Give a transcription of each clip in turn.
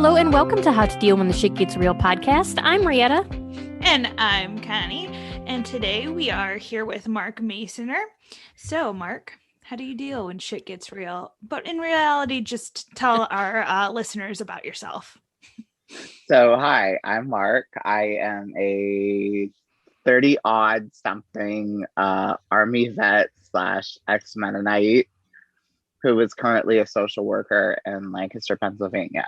Hello and welcome to How to Deal When the Shit Gets Real podcast. I'm Rietta. And I'm Connie. And today we are here with Marc Masoner. So, Marc, how do you deal when shit gets real? But in reality, just tell our listeners about yourself. So, hi, I'm Marc. I am a 30-odd something Army vet / ex-Mennonite who is currently a social worker in Lancaster, Pennsylvania.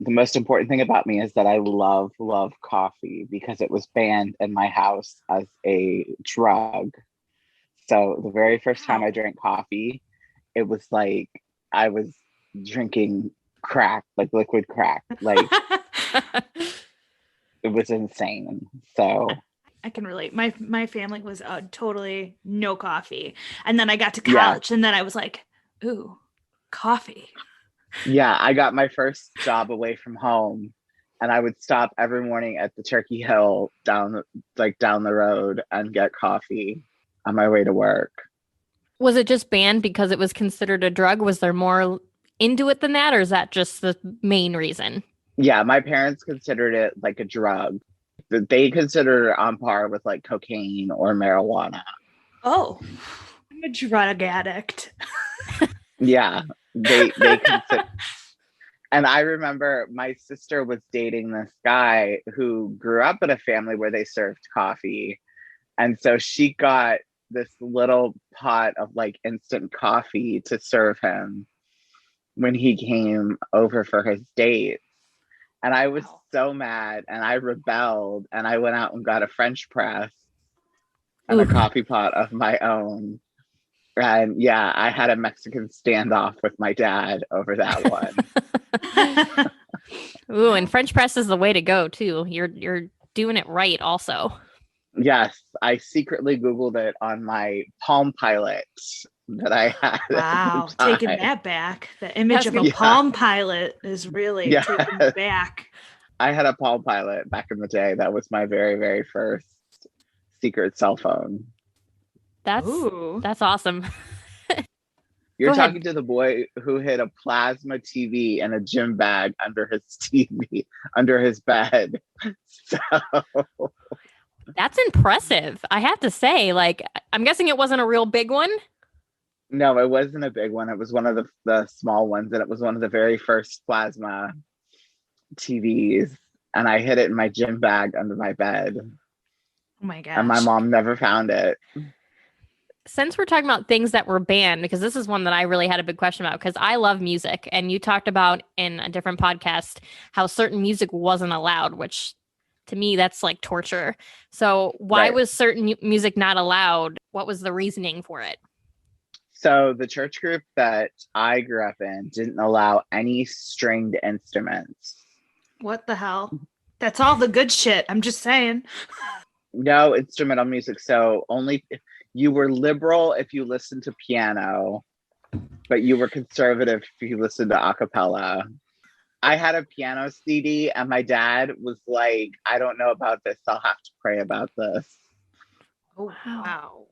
The most important thing about me is that I love coffee because it was banned in my house as a drug. So the very first time I drank coffee, it was like I was drinking crack, like liquid crack. Like it was insane. So I can relate. My family was totally no coffee. And then I got to college and then I was like, ooh, coffee. Yeah, I got my first job away from home and I would stop every morning at the Turkey Hill down the road and get coffee on my way to work. Was it just banned because it was considered a drug? Was there more into it than that, or is that just the main reason? Yeah, my parents considered it like a drug. They considered it on par with like cocaine or marijuana. Oh, I'm a drug addict. Yeah, they consider. And I remember my sister was dating this guy who grew up in a family where they served coffee. And so she got this little pot of like instant coffee to serve him when he came over for his date. And I was so mad and I rebelled and I went out and got a French press and a coffee pot of my own. And yeah, I had a Mexican standoff with my dad over that one. Ooh, and French press is the way to go too. You're doing it right also. Yes, I secretly Googled it on my Palm Pilot that I had. Wow, taking that back. The image of a Palm Pilot is really taken back. I had a Palm Pilot back in the day. That was my very, very first secret cell phone. That's awesome. You're talking to the boy who hid a plasma TV and a gym bag under his TV, under his bed. So that's impressive. I have to say, like, I'm guessing it wasn't a real big one. No, it wasn't a big one. It was one of the small ones, and it was one of the very first plasma TVs. And I hid it in my gym bag under my bed. Oh my gosh. And my mom never found it. Since we're talking about things that were banned, because this is one that I really had a big question about, because I love music, and you talked about in a different podcast how certain music wasn't allowed, which to me, that's like torture. So why was certain music not allowed? What was the reasoning for it? So the church group that I grew up in didn't allow any stringed instruments. What the hell? That's all the good shit. I'm just saying. No instrumental music. So only you were liberal if you listened to piano, but you were conservative if you listened to a cappella. I had a piano CD and my dad was like, I don't know about this. I'll have to pray about this. Oh, wow.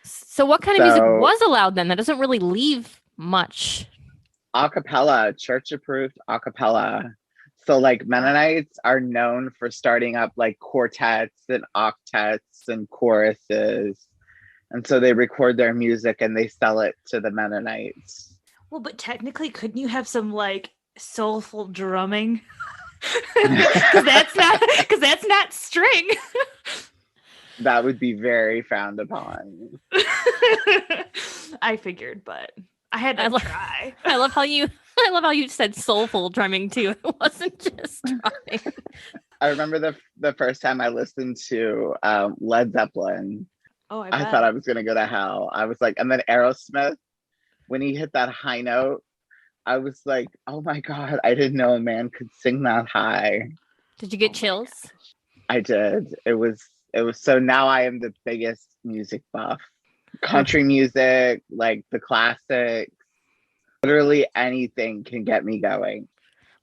So what kind of music was allowed then? That doesn't really leave much. A cappella, church approved a cappella. So like Mennonites are known for starting up like quartets and octets and choruses. And so they record their music and they sell it to the Mennonites. Well, but technically, couldn't you have some like soulful drumming? Because that's not string. That would be very frowned upon. I figured, but I had to try. I love how you said soulful drumming too. It wasn't just drumming. I remember the first time I listened to Led Zeppelin. Oh, I thought I was gonna go to hell. I was like, and then Aerosmith, when he hit that high note, I was like, oh my God, I didn't know a man could sing that high. Did you get chills? I did. It was so now I am the biggest music buff. Country music, like the classics, literally anything can get me going.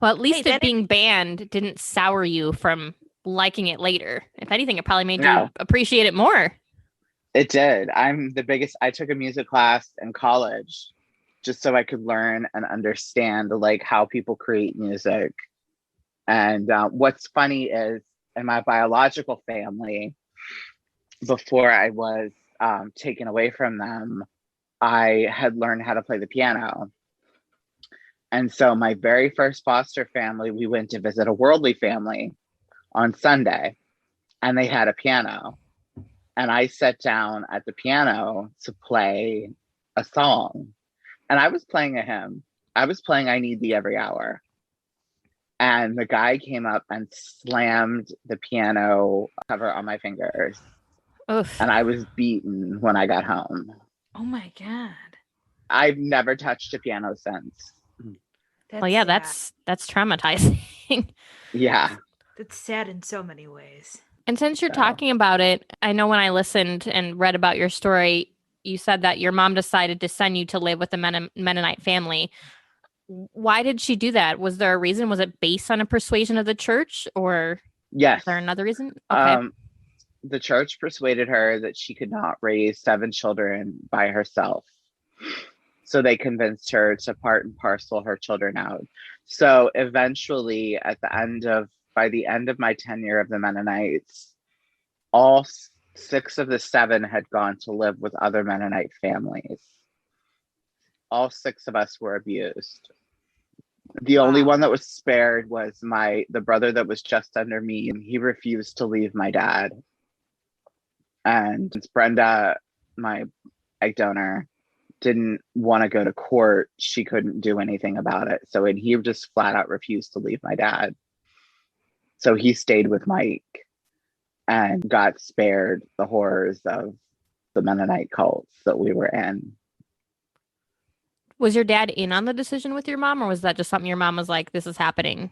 Well, at least it being banned didn't sour you from liking it later. If anything, it probably made you appreciate it more. It did. I'm the biggest. I took a music class in college just so I could learn and understand like how people create music. And what's funny is in my biological family, before I was taken away from them, I had learned how to play the piano. And so my very first foster family, we went to visit a worldly family on Sunday, and they had a piano. And I sat down at the piano to play a song. And I was playing a hymn. I was playing I Need Thee Every Hour. And the guy came up and slammed the piano cover on my fingers. Oof. And I was beaten when I got home. Oh my God. I've never touched a piano since. Well, yeah, sad. that's traumatizing. Yeah. That's sad in so many ways. And since you're So, talking about it, I know when I listened and read about your story, you said that your mom decided to send you to live with a Mennonite family. Why did she do that? Was there a reason? Was it based on a persuasion of the church, or yes. is there another reason? Okay. The church persuaded her that she could not raise 7 children by herself. So they convinced her to part and parcel her children out. So eventually, by the end of my tenure of the Mennonites, all 6 of the 7 had gone to live with other Mennonite families. All 6 of us were abused. The only one that was spared was the brother that was just under me, and he refused to leave my dad. And Brenda, my egg donor, didn't want to go to court. She couldn't do anything about it. So he just flat out refused to leave my dad. So he stayed with Mike and got spared the horrors of the Mennonite cults that we were in. Was your dad in on the decision with your mom, or was that just something your mom was like, this is happening?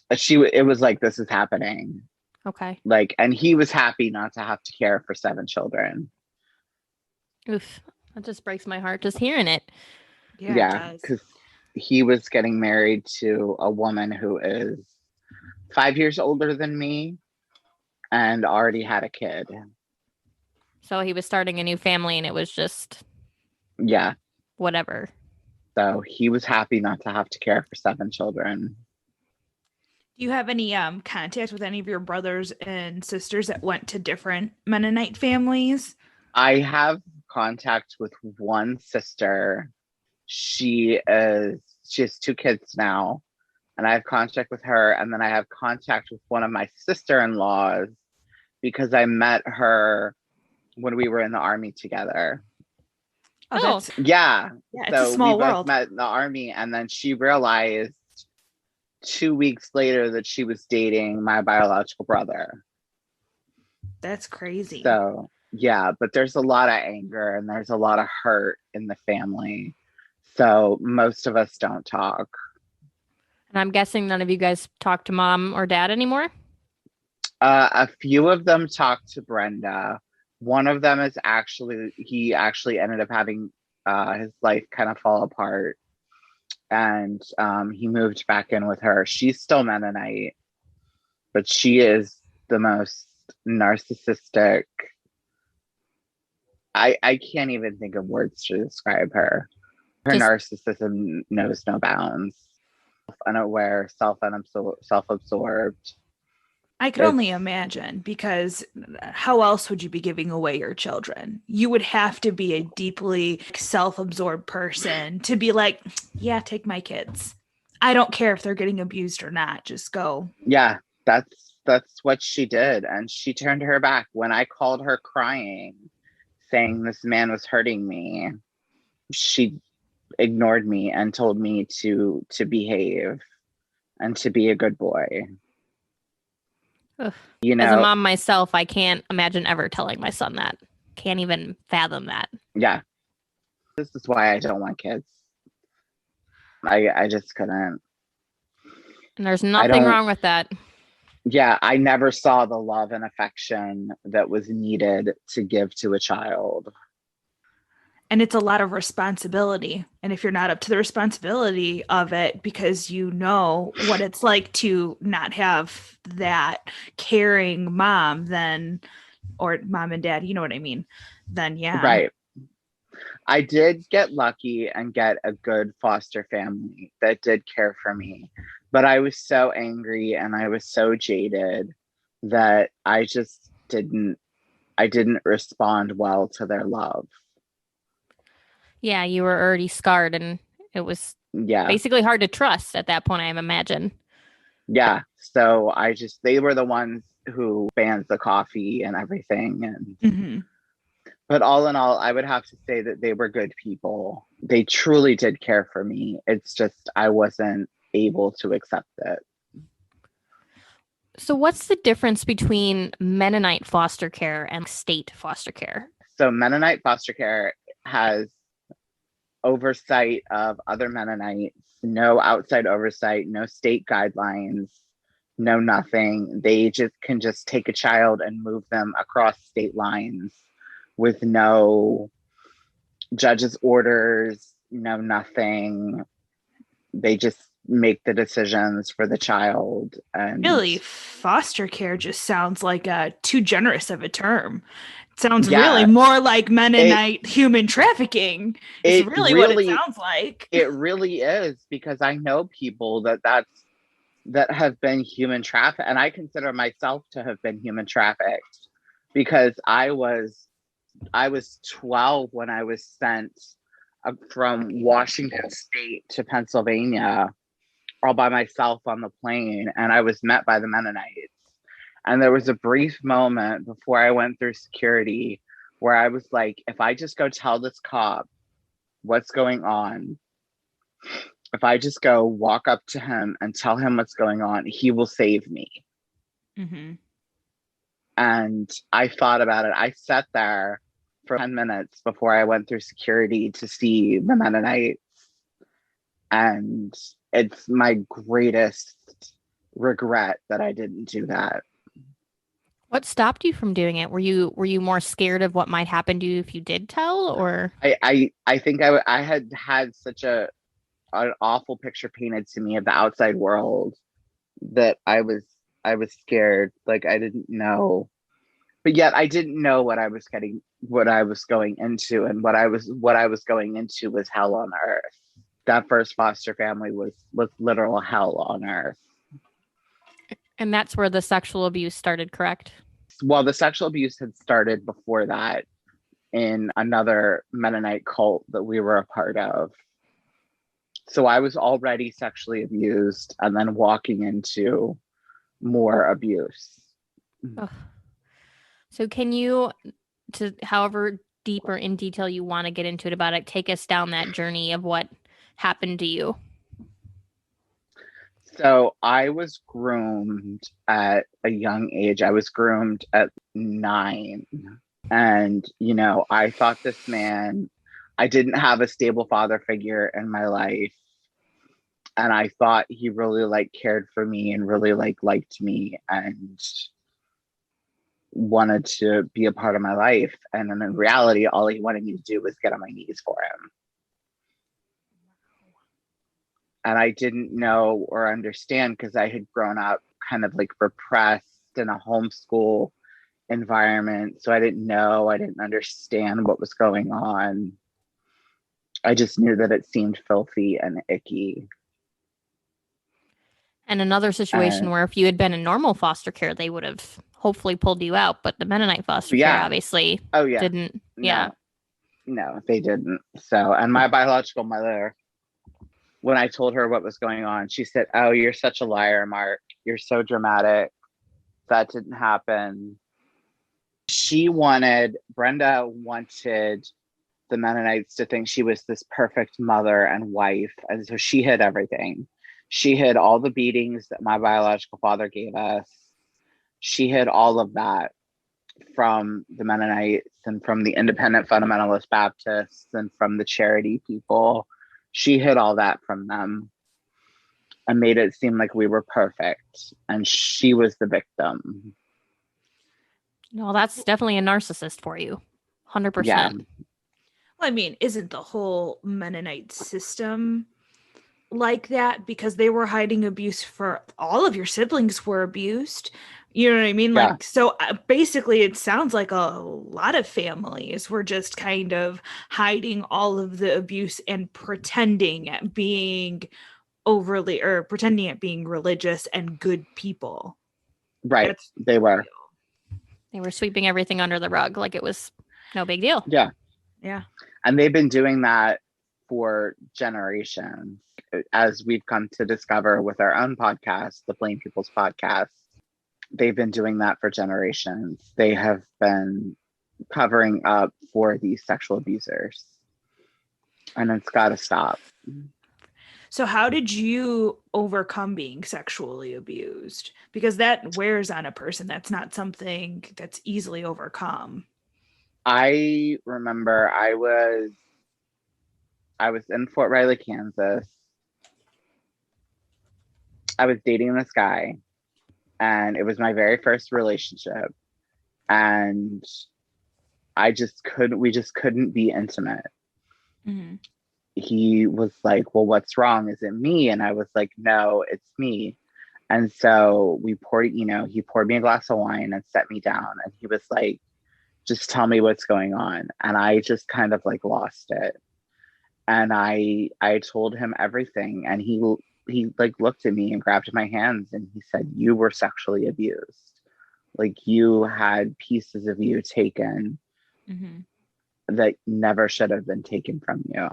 It was like, this is happening. Okay. Like, and he was happy not to have to care for 7 children. Oof. That just breaks my heart just hearing it. Yeah, because he was getting married to a woman who is 5 years older than me and already had a kid. So he was starting a new family, and it was just whatever. So he was happy not to have to care for 7 children. Do you have any contact with any of your brothers and sisters that went to different Mennonite families? I have contact with one sister. She has 2 kids now, and I have contact with her. And then I have contact with one of my sister-in-laws because I met her when we were in the army together. Oh, yeah. It's a small world. We both met in the army, and then she realized 2 weeks later that she was dating my biological brother. That's crazy. So yeah, but there's a lot of anger and there's a lot of hurt in the family. So most of us don't talk. And I'm guessing none of you guys talk to mom or dad anymore? A few of them talk to Brenda. One of them he actually ended up having his life kind of fall apart. And he moved back in with her. She's still Mennonite, but she is the most narcissistic. I can't even think of words to describe her. Her narcissism knows no bounds. Unaware, self-absorbed. I could only imagine, because how else would you be giving away your children? You would have to be a deeply self-absorbed person to be like, yeah, take my kids. I don't care if they're getting abused or not. Just go. Yeah, that's what she did. And she turned her back when I called her crying, saying this man was hurting me. She ignored me and told me to behave and to be a good boy. Ugh. As a mom myself, I can't imagine ever telling my son that. Can't even fathom that. Yeah. This is why I don't want kids. I just couldn't. And there's nothing wrong with that. Yeah, I never saw the love and affection that was needed to give to a child. And it's a lot of responsibility. And if you're not up to the responsibility of it, because you know what it's like to not have that caring mom, then, or mom and dad, you know what I mean? Then, yeah. Right. I did get lucky and get a good foster family that did care for me. But I was so angry and I was so jaded that I didn't respond well to their love. Yeah, you were already scarred and it was Yeah. basically hard to trust at that point, I imagine. Yeah. So they were the ones who banned the coffee and everything. And, Mm-hmm. but all in all, I would have to say that they were good people. They truly did care for me. It's just, I wasn't able to accept it. So, what's the difference between Mennonite foster care and state foster care? So Mennonite foster care has oversight of other Mennonites, no outside oversight, no state guidelines, no nothing. They just take a child and move them across state lines with no judge's orders, no nothing. They just make the decisions for the child. And Really, foster care just sounds like too generous of a term. It sounds really yeah, more like it Mennonite human trafficking. Is it really what it really sounds like. it really is, because I know people that have been human trafficked, and I consider myself to have been human trafficked because I was 12 when I was sent from Washington State to Pennsylvania all by myself on the plane, and I was met by the Mennonites. And there was a brief moment before I went through security where I was like, if I just go tell this cop what's going on, if I just go walk up to him and tell him what's going on, he will save me. Mm-hmm. And I thought about it. I sat there for 10 minutes before I went through security to see the Mennonites. And it's my greatest regret that I didn't do that. What stopped you from doing it? Were you more scared of what might happen to you if you did tell, or I think I had such an awful picture painted to me of the outside world that I was scared. Like I didn't know, but yet I didn't know what I was going into, and what I was going into was hell on earth. That first foster family was literal hell on earth. and that's where the sexual abuse started, correct? Well, the sexual abuse had started before that in another Mennonite cult that we were a part of. So I was already sexually abused and then walking into more abuse. Ugh. So can you, to however deep or in detail you want to get into it about it, take us down that journey of what happened to you? So I was groomed at a young age. I was groomed at 9. And, I thought this man, I didn't have a stable father figure in my life. And I thought he really cared for me and really liked me and wanted to be a part of my life. And then in reality, all he wanted me to do was get on my knees for him. And I didn't know or understand because I had grown up kind of repressed in a homeschool environment. So I didn't understand what was going on. I just knew that it seemed filthy and icky. And another situation where if you had been in normal foster care, they would have hopefully pulled you out. But the Mennonite foster care obviously didn't. Yeah. No, they didn't. So, and my biological mother, when I told her what was going on, she said, "Oh, you're such a liar, Mark. You're so dramatic. That didn't happen." Brenda wanted the Mennonites to think she was this perfect mother and wife. And so she hid everything. She hid all the beatings that my biological father gave us. She hid all of that from the Mennonites and from the independent fundamentalist Baptists and from the charity people. She hid all that from them and made it seem like we were perfect. And she was the victim. No, that's definitely a narcissist for you. 100%. Yeah. Well, I mean, isn't the whole Mennonite system like that? Because they were hiding abuse for all of your siblings were abused. You know what I mean? Yeah. Like, so basically, it sounds like a lot of families were just kind of hiding all of the abuse and pretending at being overly or pretending at being religious and good people. Right. That's They were. They were sweeping everything under the rug like it was no big deal. Yeah. yeah. And they've been doing that for generations. As we've come to discover with our own podcast, the Plain People's Podcast, they've been doing that for generations. They have been covering up for these sexual abusers. And it's got to stop. So how did you overcome being sexually abused? Because that wears on a person. That's not something that's easily overcome. I remember I was in Fort Riley, Kansas. I was dating this guy, and it was my very first relationship. And we just couldn't be intimate. Mm-hmm. He was like, well, what's wrong? Is it me? And I was like, no, it's me. And so he poured me a glass of wine and set me down. And he was like, just tell me what's going on. And I just kind of like lost it. And I told him everything. And he like looked at me and grabbed my hands and he said, you were sexually abused. Like you had pieces of you taken that never should have been taken from you.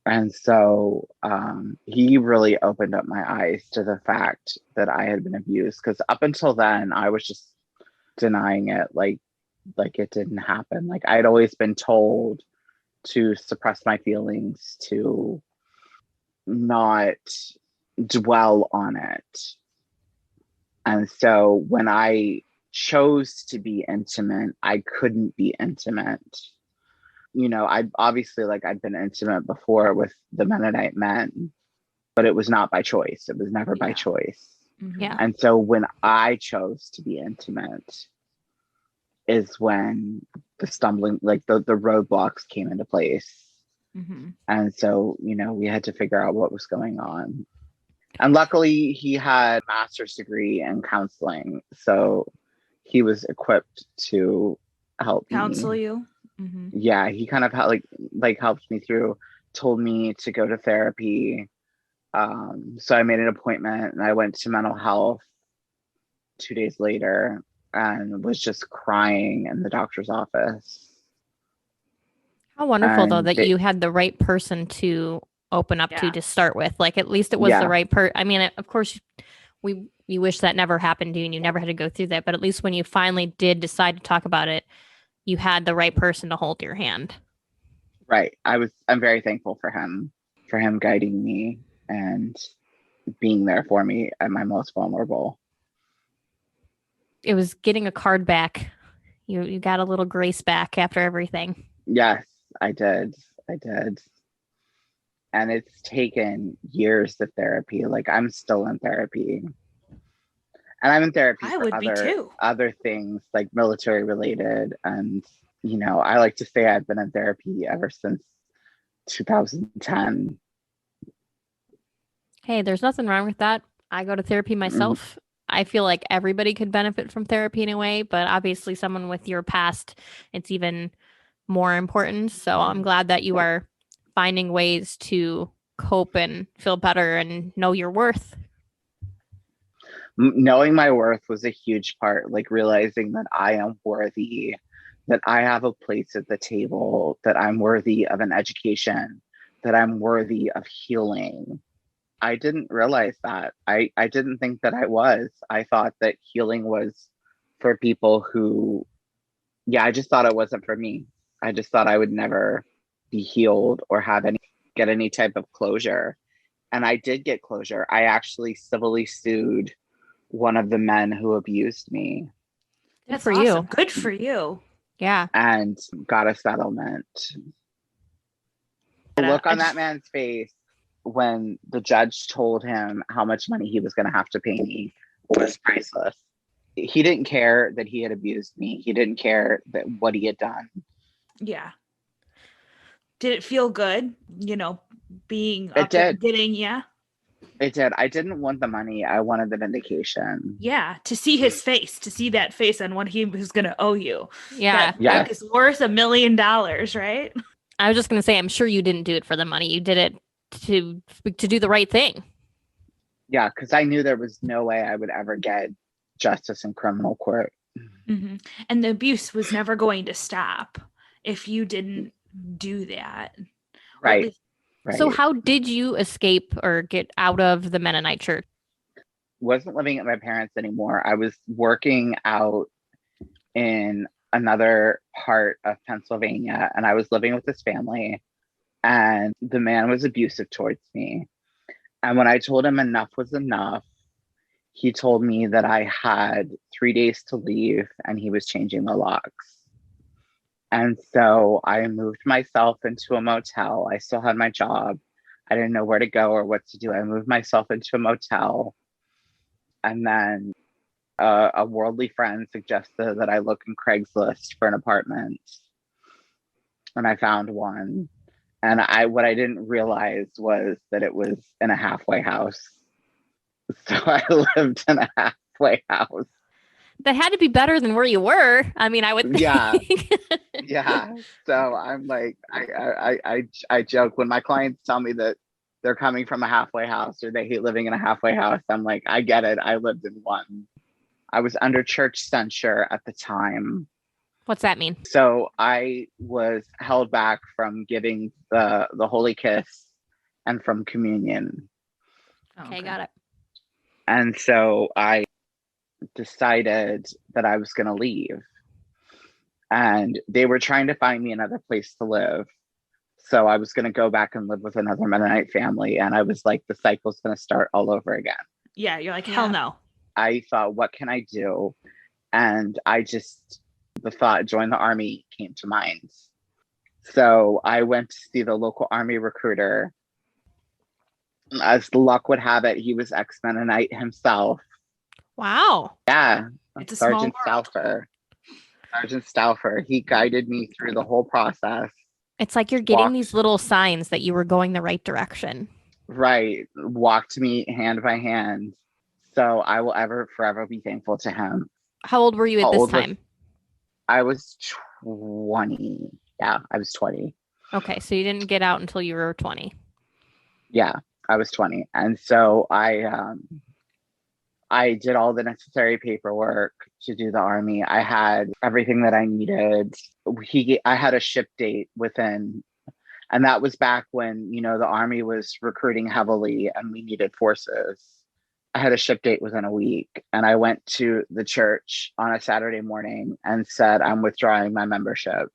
And so he really opened up my eyes to the fact that I had been abused. Because up until then, I was just denying it, like it didn't happen. Like I'd always been told to suppress my feelings, to not dwell on it. And so when I chose to be intimate, I couldn't be intimate. I'd been intimate before with the Mennonite men, but it was not by choice. It was never by choice. Mm-hmm. Yeah. And so when I chose to be intimate is when the stumbling, like the roadblocks came into place. Mm-hmm. And so, we had to figure out what was going on. And luckily he had a master's degree in counseling. So he was equipped to help Counsel me. you? Mm-hmm. Yeah, he kind of helped me through, told me to go to therapy. So I made an appointment and I went to mental health 2 days later and was just crying in the doctor's office. How wonderful, though, And that you had the right person to open up to start with. Like, at least it was the right I mean, of course, you wish that never happened to you and you never had to go through that. But at least when you finally did decide to talk about it, you had the right person to hold your hand. Right. I'm very thankful for him guiding me and being there for me at my most vulnerable. It was getting a card back. You got a little grace back after everything. Yes, I did. And it's taken years of therapy. Like I'm still in therapy. And I'm in therapy for other things like military related. And, I like to say I've been in therapy ever since 2010. Hey, there's nothing wrong with that. I go to therapy myself. Mm-hmm. I feel like everybody could benefit from therapy in a way, but obviously someone with your past, it's even more important. So I'm glad that you are finding ways to cope and feel better and know your worth. Knowing my worth was a huge part, like realizing that I am worthy, that I have a place at the table, that I'm worthy of an education, that I'm worthy of healing. I didn't realize that. I didn't think that I was. I thought that healing was for people who, I just thought it wasn't for me. I just thought I would never be healed or get any type of closure. And I did get closure. I actually civilly sued one of the men who abused me. That's for awesome. You. Good for you. Yeah. And got a settlement. The look on that man's face when the judge told him how much money he was going to have to pay me was priceless. He didn't care that he had abused me. He didn't care that what he had done. Yeah. Did it feel good? Being it did. getting, yeah. It did. I didn't want the money. I wanted the vindication. Yeah, to see his face, to see that face on what he was going to owe you. Yeah. That Yes. book is worth $1 million, right? I was just going to say, I'm sure you didn't do it for the money. You did it to do the right thing. Yeah, because I knew there was no way I would ever get justice in criminal court. Mm-hmm. And the abuse was never going to stop if you didn't do that. Right. Right. So how did you escape or get out of the Mennonite church? Wasn't living at my parents anymore. I was working out in another part of Pennsylvania, and I was living with this family, and the man was abusive towards me. And when I told him enough was enough, he told me that I had 3 days to leave and he was changing the locks. And so I moved myself into a motel. I still had my job. I didn't know where to go or what to do. I moved myself into a motel. And then a worldly friend suggested that I look in Craigslist for an apartment. And I found one. And what I didn't realize was that it was in a halfway house. So I lived in a halfway house. That had to be better than where you were. I mean, I would think. Yeah. Yeah. So I'm like, I joke when my clients tell me that they're coming from a halfway house or they hate living in a halfway house. I'm like, I get it. I lived in one. I was under church censure at the time. What's that mean? So I was held back from giving the holy kiss and from communion. Okay, got it. And so I decided that I was going to leave. And they were trying to find me another place to live. So I was going to go back and live with another Mennonite family. And I was like, the cycle's going to start all over again. Yeah, you're like, hell no. I thought, what can I do? And the thought, join the army came to mind. So I went to see the local army recruiter. As luck would have it, he was ex-Mennonite himself. Wow. Yeah. It's a Sergeant small world. Stauffer. Sergeant Stauffer. He guided me through the whole process. It's like you're getting these little signs that you were going the right direction. Right. Walked me hand by hand. So I will forever be thankful to him. How old were you at this time? I was 20. Yeah, I was 20. Okay, so you didn't get out until you were 20. Yeah, I was 20. And so I did all the necessary paperwork to do the army. I had everything that I needed. I had a ship date within, and that was back when, the army was recruiting heavily and we needed forces. I had a ship date within a week, and I went to the church on a Saturday morning and said, I'm withdrawing my membership.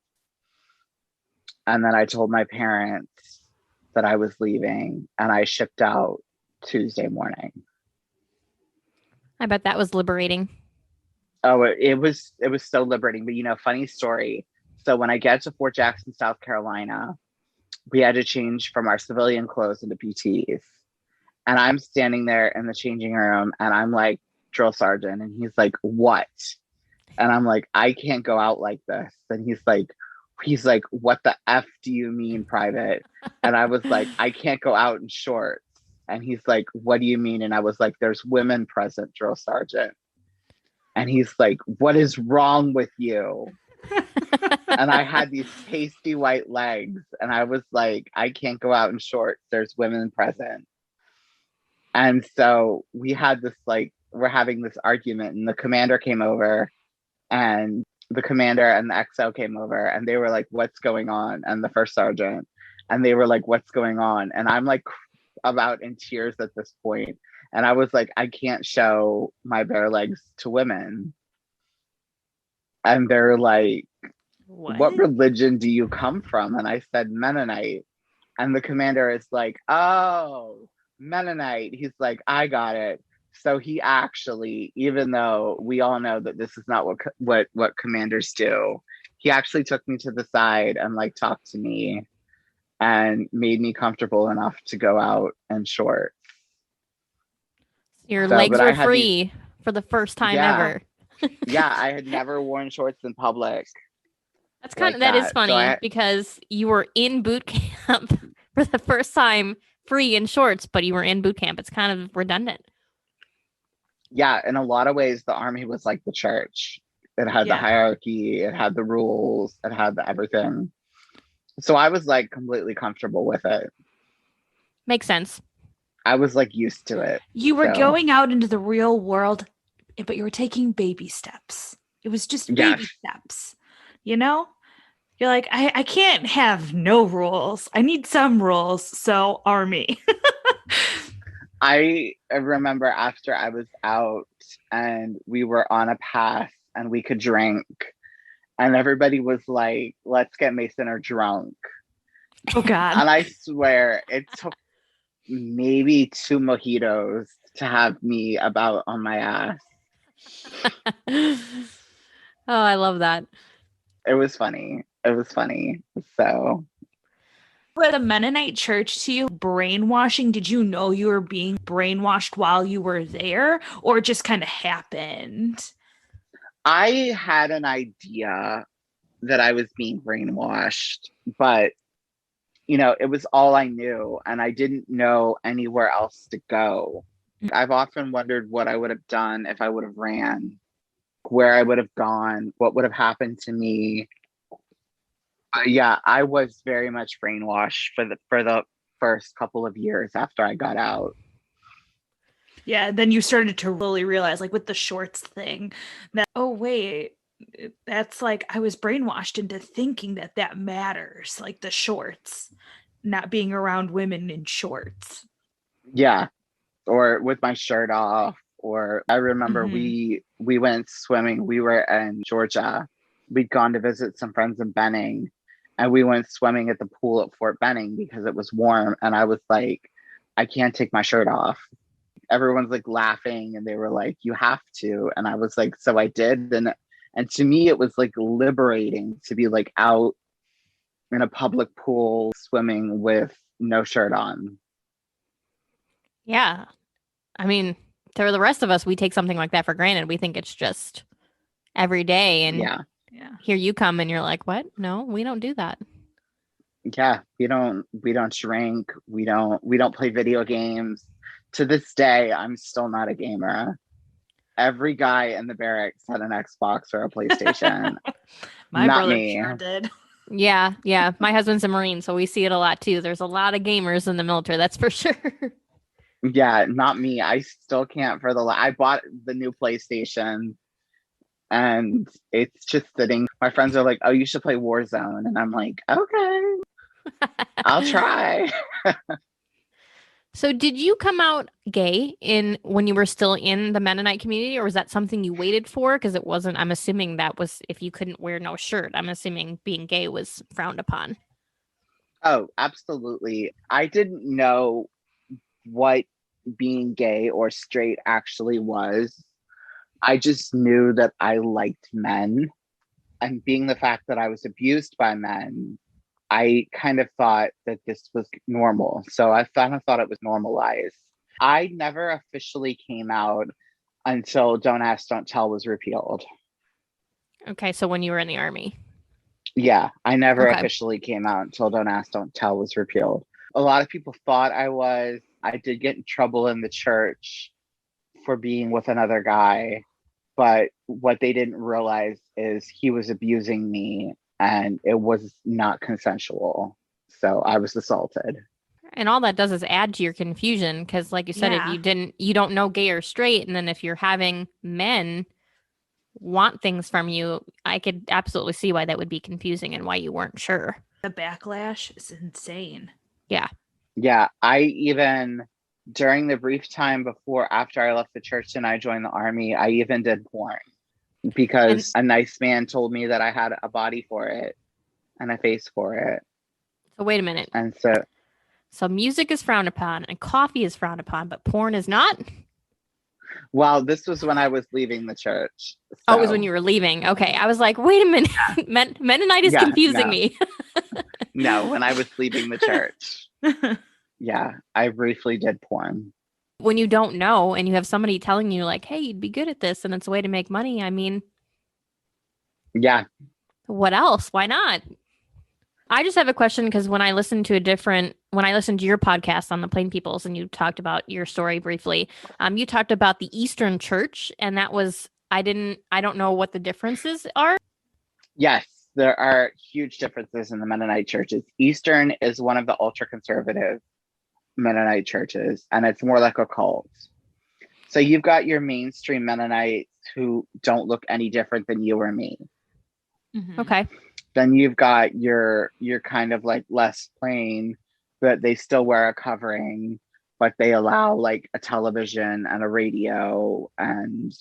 And then I told my parents that I was leaving, and I shipped out Tuesday morning. I bet that was liberating. Oh, it was so liberating. But funny story. So when I get to Fort Jackson, South Carolina, we had to change from our civilian clothes into PTs. And I'm standing there in the changing room, and I'm like, drill sergeant, and he's like, what? And I'm like, I can't go out like this. And he's like, what the F do you mean, private? And I was like, I can't go out in shorts. And he's like, what do you mean? And I was like, there's women present, drill sergeant. And he's like, what is wrong with you? And I had these pasty white legs, and I was like, I can't go out in shorts. There's women present. And so we're having this argument, and the commander came over, and the commander and the XO came over, and they were like, what's going on? And the first sergeant, and they were like, what's going on? And I'm like about in tears at this point. And I was like, I can't show my bare legs to women. And they're like, what religion do you come from? And I said, Mennonite. And the commander is like, oh, Mennonite. He's like, I got it. So he actually, even though we all know that this is not what commanders do, he actually took me to the side and talked to me and made me comfortable enough to go out in shorts. Your legs were free for the first time ever. Yeah, I had never worn shorts in public. That is funny because you were in boot camp for the first time free in shorts, but you were in boot camp. It's kind of redundant. Yeah, in a lot of ways, the army was like the church. It had the Yeah. hierarchy, it had the rules, it had everything. So I was like completely comfortable with it. Makes sense. I was like used to it. You were So, going out into the real world, but you were taking baby steps. It was just yeah, baby steps, you know? You're like, I can't have no rules. I need some rules. So, army. I remember after I was out and we were on a path and we could drink, and everybody was like, let's get Masoner drunk. Oh, God. And I swear it took maybe 2 mojitos to have me about on my ass. Oh, I love that. It was funny. It was funny. So, Was the Mennonite church to you brainwashing? Did you know you were being brainwashed while you were there, or it just kind of happened? I had an idea that I was being brainwashed, but it was all I knew, and I didn't know anywhere else to go. I've often wondered what I would have done if I would have ran, where I would have gone, what would have happened to me. Yeah, I was very much brainwashed for the first couple of years after I got out. Yeah, then you started to really realize, like with the shorts thing, that, oh, wait, that's like I was brainwashed into thinking that matters, like the shorts, not being around women in shorts. Yeah, or with my shirt off. Or I remember we went swimming. We were in Georgia. We'd gone to visit some friends in Benning, and we went swimming at the pool at Fort Benning because it was warm. And I was like, I can't take my shirt off. Everyone's like laughing, and they were like, you have to. And I was like, so I did. And to me, it was like liberating to be like out in a public pool swimming with no shirt on. Yeah. I mean, to the rest of us, we take something like that for granted. We think it's just every day. And Yeah. here you come and you're like, what? No, we don't do that. Yeah, we don't drink, we don't play video games. To this day, I'm still not a gamer. Every guy in the barracks had an Xbox or a PlayStation. My Not brother me. sure did. Yeah. Yeah. My husband's a Marine, so we see it a lot too. There's a lot of gamers in the military. That's for sure. Yeah, not me. I still can't for the I bought the new PlayStation and it's just sitting. My friends are like, "Oh, you should play Warzone." And I'm like, "Okay, I'll try." So did you come out gay when you were still in the Mennonite community, or was that something you waited for? Because it wasn't, I'm assuming that was if you couldn't wear no shirt. I'm assuming being gay was frowned upon. Oh, absolutely. I didn't know what being gay or straight actually was. I just knew that I liked men. And being the fact that I was abused by men, I kind of thought that this was normal. So I kind of thought it was normalized. I never officially came out until Don't Ask, Don't Tell was repealed. Okay, so when you were in the army. Yeah, I never Okay. officially came out until Don't Ask, Don't Tell was repealed. A lot of people thought I was. I did get in trouble in the church for being with another guy, but what they didn't realize is he was abusing me and it was not consensual. So I was assaulted. And all that does is add to your confusion because, like you said, if Yeah. you don't know gay or straight, and then if you're having men want things from you, I could absolutely see why that would be confusing and why you weren't sure. The backlash is insane. Yeah. Yeah, I even during the brief time after I left the church and I joined the army, I even did porn because a nice man told me that I had a body for it and a face for it. So wait a minute. And so music is frowned upon and coffee is frowned upon, but porn is not? Well, this was when I was leaving the church. So. Oh, it was when you were leaving. Okay. I was like, wait a minute. Mennonite is confusing me. No, when I was leaving the church. Yeah, I briefly did porn. When you don't know and you have somebody telling you like, hey, you'd be good at this and it's a way to make money. I mean, yeah. what else? Why not? I just have a question because when I listened to your podcast on the Plain Peoples and you talked about your story briefly, you talked about the Eastern Church, and I don't know what the differences are. Yes, there are huge differences in the Mennonite churches. Eastern is one of the ultra conservative Mennonite churches, and it's more like a cult. So you've got your mainstream Mennonites who don't look any different than you or me. Mhm. Okay. Then you've got your kind of like less plain, but they still wear a covering, but they allow like a television and a radio, and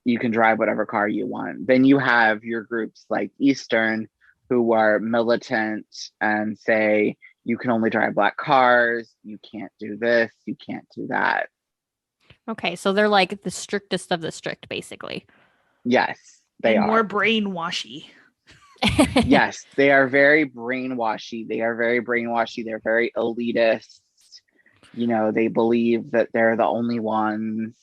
you can drive whatever car you want. Then you have your groups like Eastern, who are militant and say you can only drive black cars, you can't do this, you can't do that. Okay, so they're like the strictest of the strict, basically. Yes, they And are. more brainwashy. Yes, they are very brainwashy. They are very brainwashy. They're very elitist. You know, they believe that they're the only ones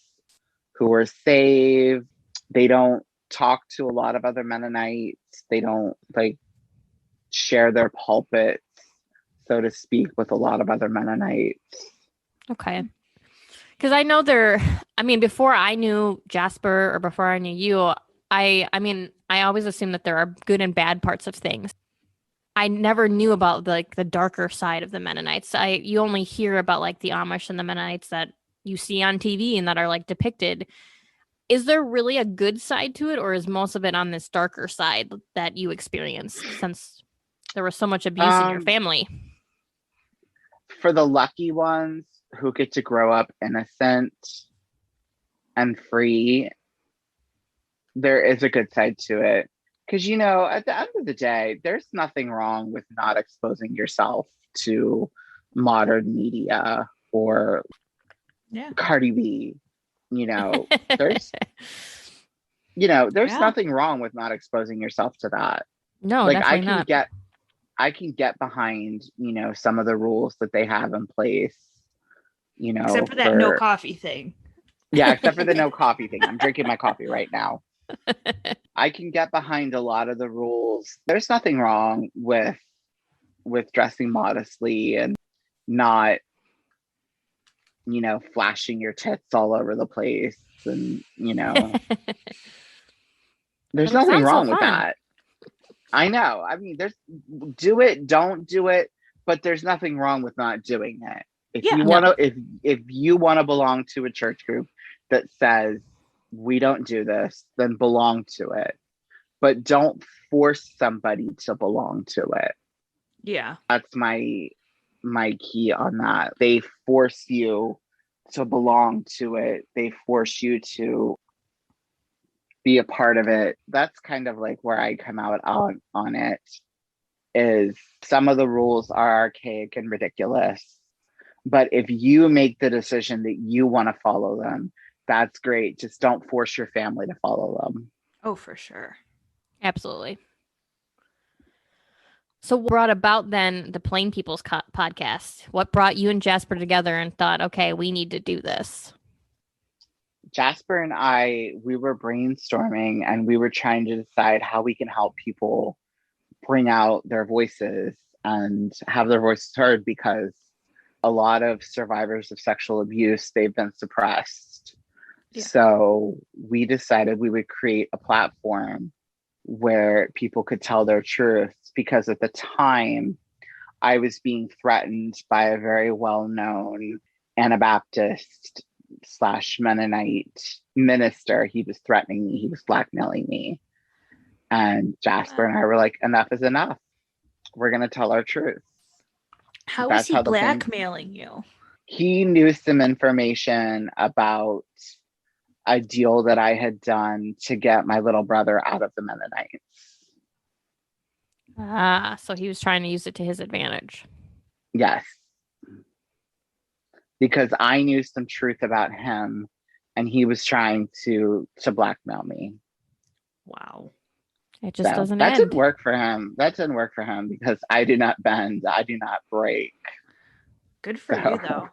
who are saved. They don't talk to a lot of other Mennonites. They don't like share their pulpits, so to speak, with a lot of other Mennonites. Okay. Because I mean, before I knew Jasper or before I knew you, I always assume that there are good and bad parts of things. I never knew about like the darker side of the Mennonites. You only hear about like the Amish and the Mennonites that you see on TV and that are like depicted. Is there really a good side to it, or is most of it on this darker side that you experienced since there was so much abuse in your family? For the lucky ones who get to grow up innocent and free, there is a good side to it. Because, you know, at the end of the day, there's nothing wrong with not exposing yourself to modern media or Yeah. Cardi B. You know, there's Yeah. nothing wrong with not exposing yourself to that. No, Like definitely not. I can get behind, you know, some of the rules that they have in place, you know, Except for that no coffee thing. Yeah, except for the no coffee thing. I'm drinking my coffee right now. I can get behind a lot of the rules. There's nothing wrong with dressing modestly and not, you know, flashing your tits all over the place, and, you know, there's But it nothing sounds so wrong with fun. that. I know. I mean, do it, don't do it, but there's nothing wrong with not doing it. If Yeah. you No. want to if you want to belong to a church group that says we don't do this, then belong to it. But don't force somebody to belong to it. Yeah. That's my key on that. They force you to belong to it. They force you to be a part of it. That's kind of like where I come out on it, is some of the rules are archaic and ridiculous. But if you make the decision that you want to follow them, that's great. Just don't force your family to follow them. Oh, for sure. Absolutely. So what brought about then the Plain People's podcast? What brought you and Jasper together and thought, okay, we need to do this? Jasper and we were brainstorming and we were trying to decide how we can help people bring out their voices and have their voices heard, because a lot of survivors of sexual abuse, they've been suppressed. Yeah. So we decided we would create a platform where people could tell their truths, because at the time I was being threatened by a very well-known Anabaptist / Mennonite minister. He was threatening me. He was blackmailing me. And Jasper and I were like, enough is enough. We're going to tell our truth. How That's is he how blackmailing you? He knew some information about a deal that I had done to get my little brother out of the Mennonites. So he was trying to use it to his advantage. Yes. Because I knew some truth about him and he was trying to blackmail me. Wow. It just doesn't that end. didn't work for him. That didn't work for him, because I do not bend. I do not break. Good for you, though.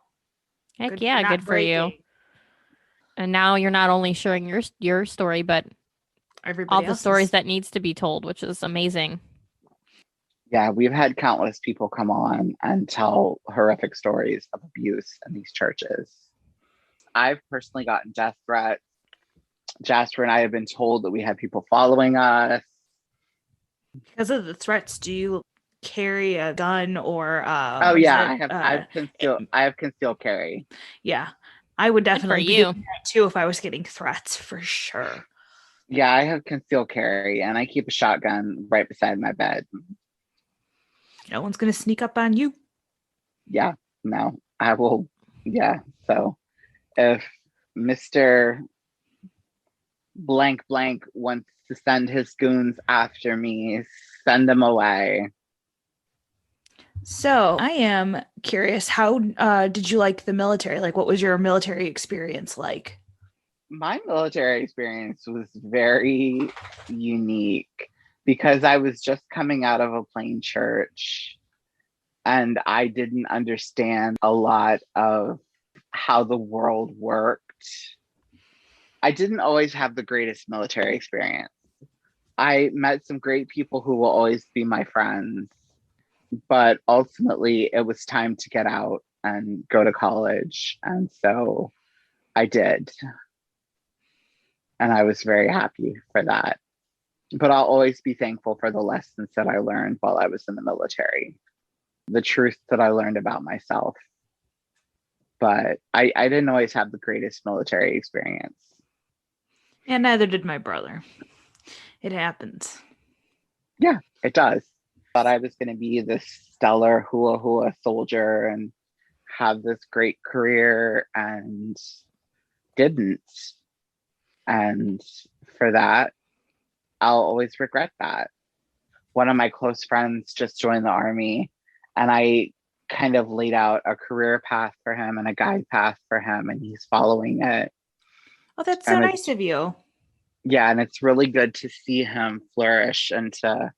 Heck yeah, good for you. And now you're not only sharing your story, but Everybody all the else's. stories that needs to be told, which is amazing. Yeah, we've had countless people come on and tell horrific stories of abuse in these churches. I've personally gotten death threats. Jasper and I have been told that we have people following us. Because of the threats, do you carry a gun or Oh is yeah, it, I have concealed carry. yeah, I would Good for definitely be you. doing that too if I was getting threats for sure. Yeah, I have concealed carry, and I keep a shotgun right beside my bed. No one's gonna sneak up on you. Yeah, no, I will. Yeah, so if Mr. Blank Blank wants to send his goons after me, send them away. So I am curious, how did you like the military? Like, what was your military experience like? My military experience was very unique because I was just coming out of a plain church and I didn't understand a lot of how the world worked. I didn't always have the greatest military experience. I met some great people who will always be my friends, but ultimately it was time to get out and go to college. And so I did. And I was very happy for that. But I'll always be thankful for the lessons that I learned while I was in the military, the truth that I learned about myself. But I didn't always have the greatest military experience. And neither did my brother. It happens. Yeah, it does. Thought I was going to be this stellar hula hula soldier and have this great career and didn't. And for that, I'll always regret that. One of my close friends just joined the army, and I kind of laid out a career path for him and a guide path for him, and he's following it. Oh, that's so And nice of you. yeah, and it's really good to see him flourish and to,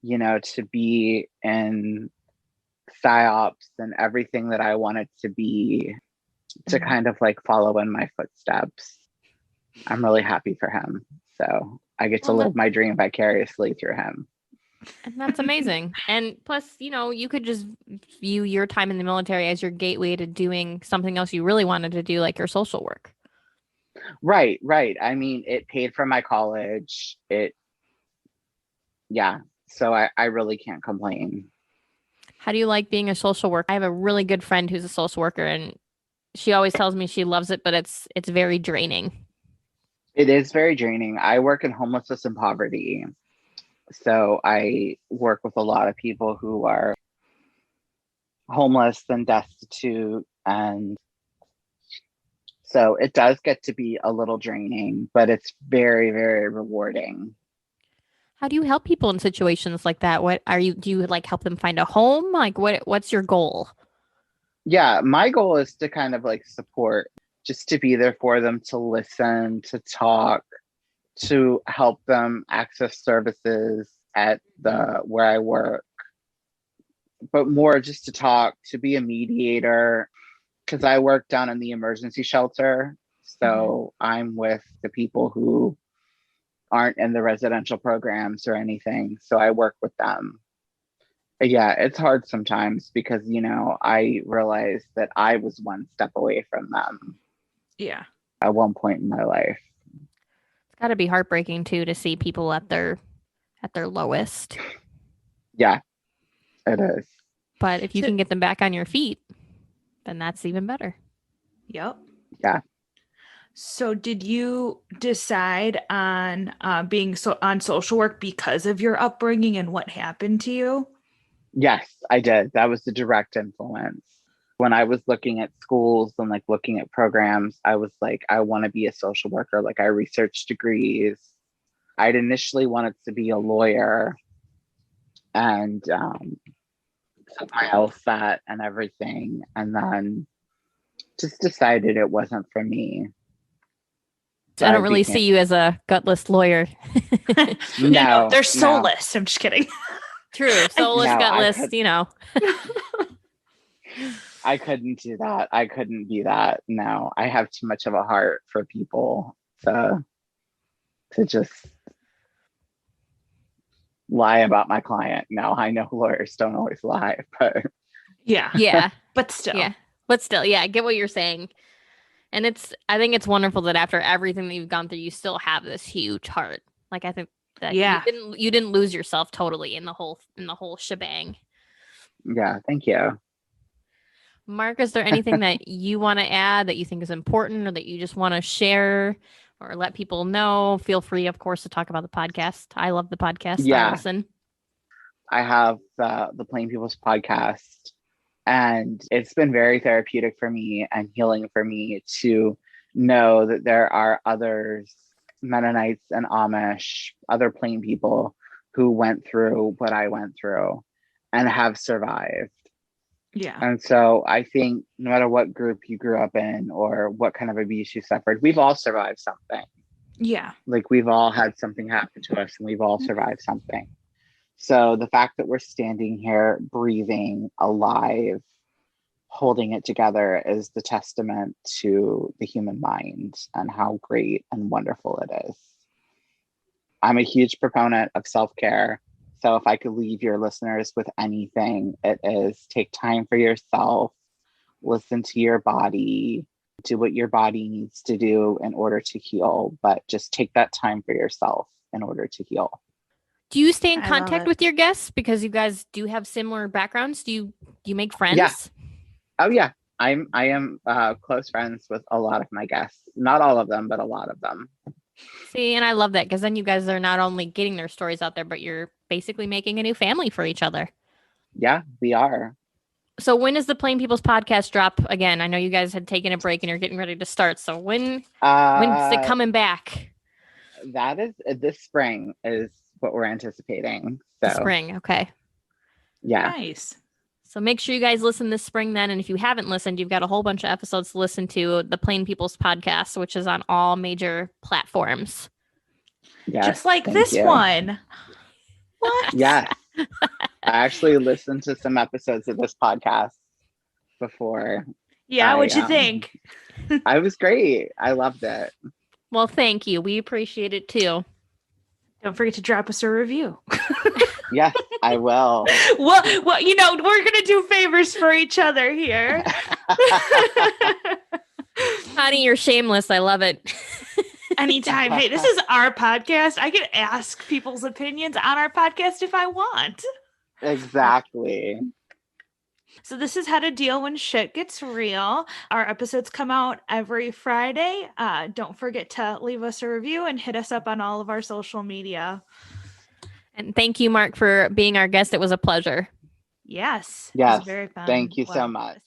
to be in psyops and everything that I wanted to be, to kind of like follow in my footsteps. I'm really happy for him. So I get to live my dream vicariously through him. And that's amazing. And plus, you could just view your time in the military as your gateway to doing something else you really wanted to do, like your social work. Right. I mean, it paid for my college. Yeah. So I really can't complain. How do you like being a social worker? I have a really good friend who's a social worker, and she always tells me she loves it, but it's very draining. It is very draining. I work in homelessness and poverty. So I work with a lot of people who are homeless and destitute. And so it does get to be a little draining, but it's very, very rewarding. How do you help people in situations like that? Do you like help them find a home? Like what's your goal? Yeah, my goal is to kind of like support, just to be there for them, to listen, to talk, to help them access services at the where I work, but more just to talk, to be a mediator, because I work down in the emergency shelter. So I'm with the people who aren't in the residential programs or anything. So I work with them. Yeah, it's hard sometimes because, I realized that I was one step away from them. Yeah. At one point in my life. It's got to be heartbreaking too to see people at their lowest. Yeah, it is. But if you can get them back on your feet, then that's even better. Yep. Yeah. So did you decide on being on social work because of your upbringing and what happened to you? Yes, I did. That was the direct influence. When I was looking at schools and like looking at programs, I was like, I want to be a social worker. Like I researched degrees. I'd initially wanted to be a lawyer and took my LSAT and everything, and then just decided it wasn't for me. So I don't really see you as a gutless lawyer. No, they're soulless. No. I'm just kidding. True. Soulless, gutless, I couldn't do that. I couldn't be that. No, I have too much of a heart for people to just lie about my client. No, I know lawyers don't always lie, but Yeah. Yeah. But still. Yeah. But still, yeah, I get what you're saying. And I think it's wonderful that after everything that you've gone through, you still have this huge heart. Like I think that Yeah. you didn't lose yourself totally in the whole shebang. yeah, thank you. Mark, is there anything that you want to add that you think is important or that you just want to share or let people know? Feel free, of course, to talk about the podcast. I love the podcast. I Yeah, listen. I have the Plain People's podcast, and it's been very therapeutic for me and healing for me to know that there are others, Mennonites and Amish, other plain people who went through what I went through and have survived. Yeah. And so I think no matter what group you grew up in or what kind of abuse you suffered, we've all survived something. Yeah. Like we've all had something happen to us and we've all survived something. So the fact that we're standing here, breathing, alive, holding it together is the testament to the human mind and how great and wonderful it is. I'm a huge proponent of self-care. So if I could leave your listeners with anything, it is take time for yourself, listen to your body, do what your body needs to do in order to heal, but just take that time for yourself in order to heal. Do you stay in I love contact it. with your guests because you guys do have similar backgrounds? Do you make friends? Yeah. Oh yeah. I am close friends with a lot of my guests. Not all of them, but a lot of them. See, and I love that because then you guys are not only getting their stories out there, but you're basically making a new family for each other. Yeah, we are. So when does the Plain People's podcast drop again? I know you guys had taken a break and you're getting ready to start. So when's it coming back? That is this spring is what we're anticipating. So The spring, okay. yeah. Nice. So make sure you guys listen this spring then. And if you haven't listened, you've got a whole bunch of episodes to listen to the Plain People's podcast, which is on all major platforms. Yes, Just like thank this you. one. What? Yes. I actually listened to some episodes of this podcast before. Yeah, what'd you think? I was great. I loved it. Well, thank you. We appreciate it too. Don't forget to drop us a review. Yes, I will. well, we're gonna do favors for each other here. Honey, you're shameless. I love it. Anytime. Hey, this is our podcast. I can ask people's opinions on our podcast if I want. Exactly. So this is how to deal when shit gets real. Our episodes come out every Friday. Don't forget to leave us a review and hit us up on all of our social media. And thank you, Mark, for being our guest. It was a pleasure. Yes. It Yes. was very fun. Thank you so much.